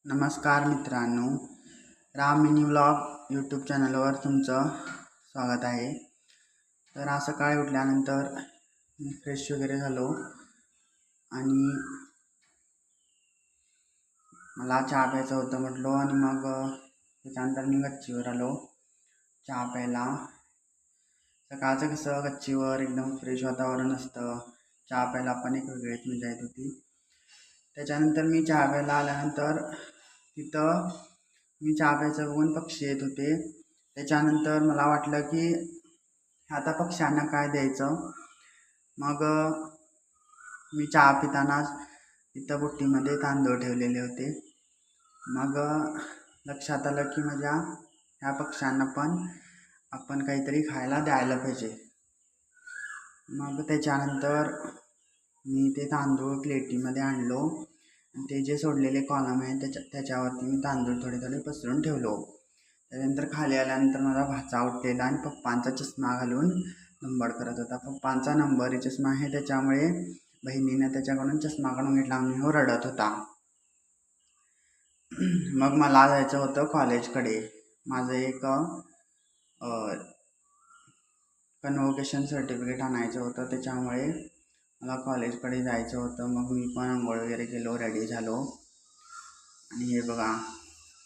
नमस्कार मित्रांनो, Ram mini vlog YouTube चॅनलवर तुमचं स्वागत आहे. तर आज सकाळी उठल्यानंतर मी फ्रेश वगैरे झालो आणि मला चहा प्यायचं होतं म्हटलो आणि मग त्याच्यानंतर मी गच्चीवर आलो चहा प्यायला. सकाळचं कसं गच्चीवर एकदम फ्रेश वातावरण असतं, चहा प्यायला पण एक वेगळीच मजा येत होती. त्याच्यानंतर मी चहा प्यायला आल्यानंतर तिथं मी चहा प्यायचं बघून पक्षी येत होते. त्याच्यानंतर मला वाटलं की आता पक्ष्यांना काय द्यायचं. मग मी चहा पितानाच तिथं बुट्टीमध्ये तांदूळ ठेवलेले होते. मग लक्षात आलं की माझ्या ह्या पक्ष्यांना पण आपण काहीतरी खायला द्यायला पाहिजे. मग त्याच्यानंतर मी ते तांदूळ प्लेटीमध्ये आणलो आणि ते जे सोडलेले कॉलम आहे त्याच्यावरती मी तांदूळ थोडे थोडे पसरून ठेवलो. त्यानंतर खाली आल्यानंतर माझा भाचा उठलेला आणि पप्पांचा चष्मा घालून नंबर करत होता. पप्पांचा नंबरी चष्मा आहे, त्याच्यामुळे बहिणीने त्याच्याकडून चष्मा काढून घेतला आणि हो रडत होता. मग मला जायचं होतं कॉलेजकडे. माझं एक कन्व्होकेशन सर्टिफिकेट आणायचं होतं, त्याच्यामुळे मला कॉलेजकडे जायचं होतं. मग मी पण आंघोळ वगैरे केलो, रेडी झालो आणि हे बघा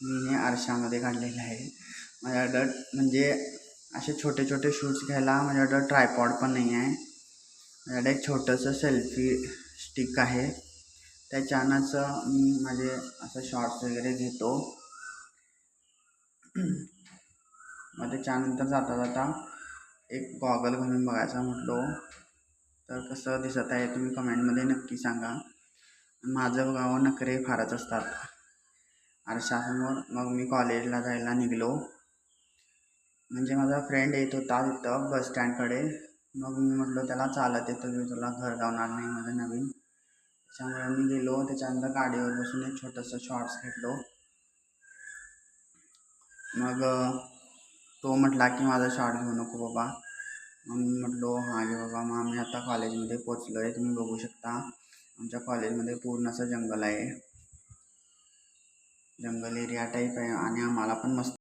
मी हे आरशामध्ये काढलेलं आहे. माझ्याकडं म्हणजे असे छोटे छोटे शूट्स घ्यायला माझ्याकडं ट्रायपॉड पण नाही आहे. माझ्याकडे एक छोटंसं सेल्फी स्टिक आहे, त्याच्यानंच मी माझे असं शॉर्ट्स वगैरे घेतो. मग त्याच्यानंतर जाता जाता एक गॉगल घालून बघायचा म्हटलो, तर कसं दिसत आहे तुम्ही कमेंटमध्ये नक्की सांगा. माझं बघावं नखरे फारच असतात आरशासमोर. मग मी कॉलेजला जायला निघलो. म्हणजे माझा फ्रेंड येत होता तिथं बस स्टँडकडे. मग मी म्हटलो त्याला चालत येतो मी, तुला घर जाणार नाही माझं नवीन. त्याच्यामुळे मी गेलो. त्याच्यानंतर गाडीवर बसून एक छोटंसं शॉर्ट्स घेतलो. मग तो म्हटला की माझा शॉर्ट घेऊ नको बाबा. मग मी म्हटलो हां घे बाबा. मग आम्ही आता कॉलेजमध्ये पोचलो आहे, तुम्ही बघू शकता. आमच्या कॉलेजमध्ये पूर्ण असं जंगल आहे, जंगल एरिया टाईप आहे आणि आम्हाला पण मस्त